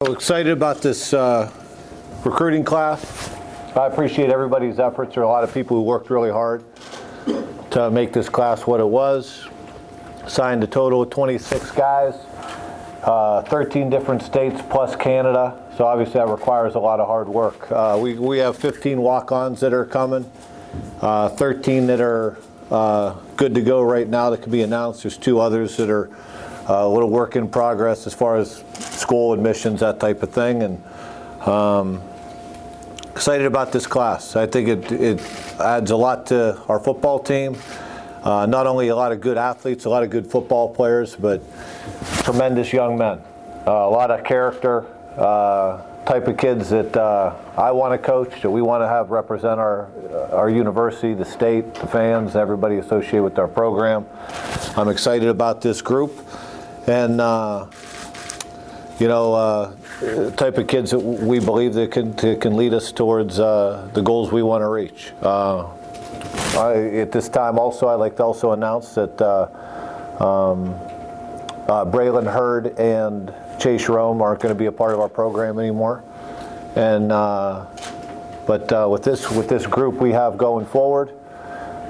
So excited about this recruiting class. I appreciate everybody's efforts. There are a lot of people who worked really hard to make this class what it was. Signed a total of 26 guys, 13 different states plus Canada. So obviously that requires a lot of hard work. We have 15 walk-ons that are coming, 13 that are good to go right now that can be announced. There's 2 others that are a little work in progress as far as school admissions, that type of thing. And excited about this class. I think it adds a lot to our football team. Not only a lot of good athletes, a lot of good football players, but tremendous young men. A lot of character, type of kids that I want to coach, that we want to have represent our university, the state, the fans, everybody associated with our program. I'm excited about this group. And type of kids that we believe that can lead us towards the goals we want to reach. At this time also, I'd like to also announce that Braylon Hurd and Chase Rome aren't going to be a part of our program anymore. And but with this group we have going forward,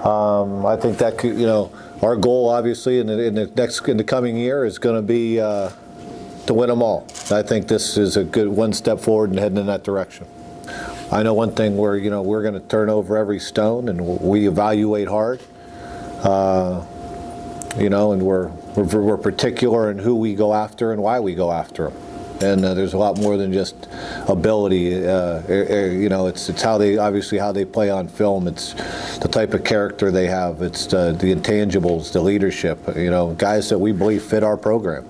I think that could, our goal obviously in the coming year is going to be to win them all. I think this is a good one step forward and heading in that direction. I know one thing where we're going to turn over every stone and we evaluate hard. And we're particular in who we go after and why we go after them. And there's a lot more than just ability. It's how they play on film. It's the type of character they have. It's the intangibles, the leadership. Guys that we believe fit our program.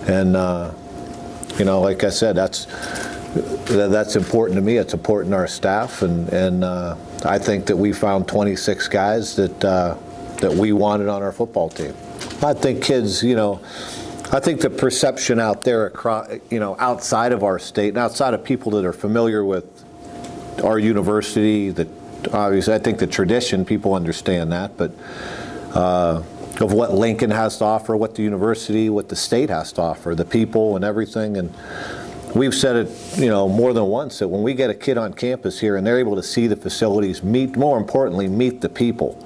And like I said, that's important to me. It's important to our staff. And I think that we found 26 guys that we wanted on our football team. I think kids, I think the perception out there, across, outside of our state and outside of people that are familiar with our university, that obviously I think the tradition, people understand that, but of what Lincoln has to offer, what the university, what the state has to offer, the people and everything. And we've said it, more than once, that when we get a kid on campus here and they're able to see the facilities, more importantly, meet the people,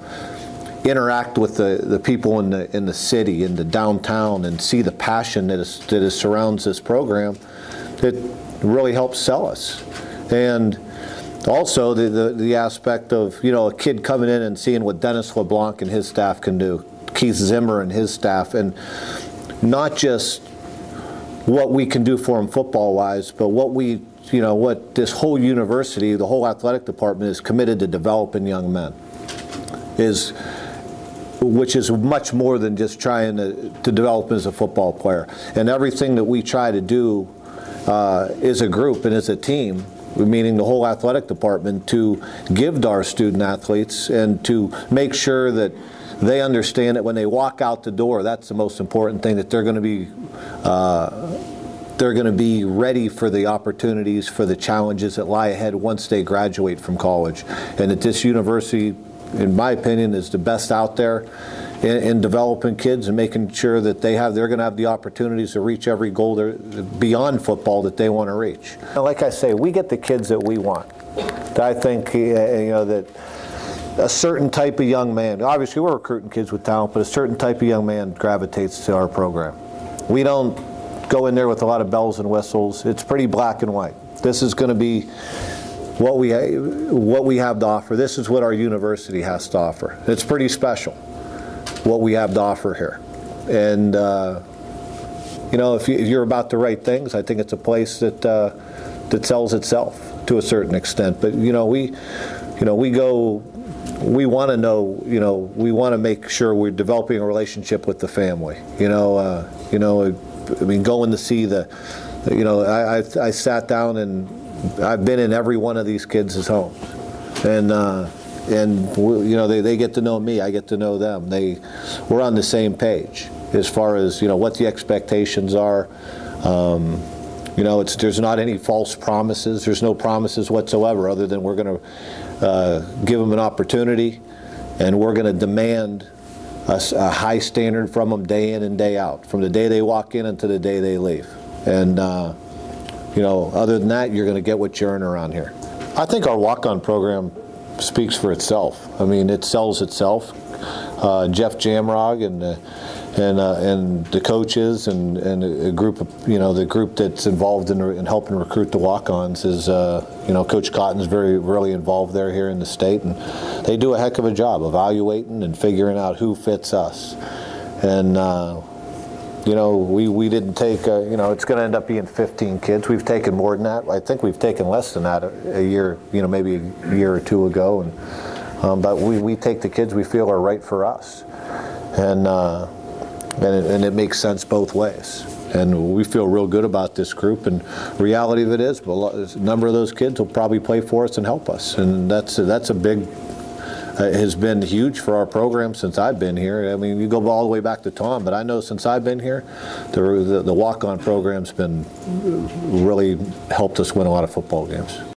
interact with the people in the city, in the downtown, and see the passion that surrounds this program, it really helps sell us. And also the aspect of a kid coming in and seeing what Dennis LeBlanc and his staff can do, Keith Zimmer and his staff, and not just what we can do for them football-wise, but what this whole university, the whole athletic department is committed to developing young men, which is much more than just trying to develop as a football player. And everything that we try to do as a group and as a team, meaning the whole athletic department, to give to our student athletes and to make sure that they understand that when they walk out the door, that's the most important thing, that they're going to be ready for the opportunities, for the challenges that lie ahead once they graduate from college. And that this university, in my opinion, is the best out there in developing kids and making sure that they're going to have the opportunities to reach every goal beyond football that they want to reach. And like I say, we get the kids that we want. I think that a certain type of young man, obviously we're recruiting kids with talent, but a certain type of young man gravitates to our program. We don't go in there with a lot of bells and whistles. It's pretty black and white. This is going to be what we have to offer. This is what our university has to offer. It's pretty special what we have to offer here. And if you're about the right things, I think it's a place that sells itself to a certain extent. But we want to know, we want to make sure we're developing a relationship with the family. Going to see I sat down and I've been in every one of these kids' homes, and they get to know me, I get to know them. We're on the same page as far as what the expectations are. There's not any false promises. There's no promises whatsoever, other than we're going to give them an opportunity, and we're going to demand a high standard from them day in and day out, from the day they walk in until the day they leave. And You know, other than that, you're going to get what you earn around here. I think our walk-on program speaks for itself. I mean, it sells itself. Jeff Jamrog and the coaches and a group of, you know, the group that's involved in helping recruit the walk-ons is, you know, Coach Cotton's really involved there here in the state, and they do a heck of a job evaluating and figuring out who fits us. And you know, we didn't take, you know, it's going to end up being 15 kids. We've taken more than that. I think we've taken less than that a year, you know, maybe a year or two ago. And but we take the kids we feel are right for us, and it makes sense both ways. And we feel real good about this group. And reality of it is, a number of those kids will probably play for us and help us. And that's a big. Has been huge for our program since I've been here. I mean, you go all the way back to Tom, but I know since I've been here, the walk-on program's been really helped us win a lot of football games.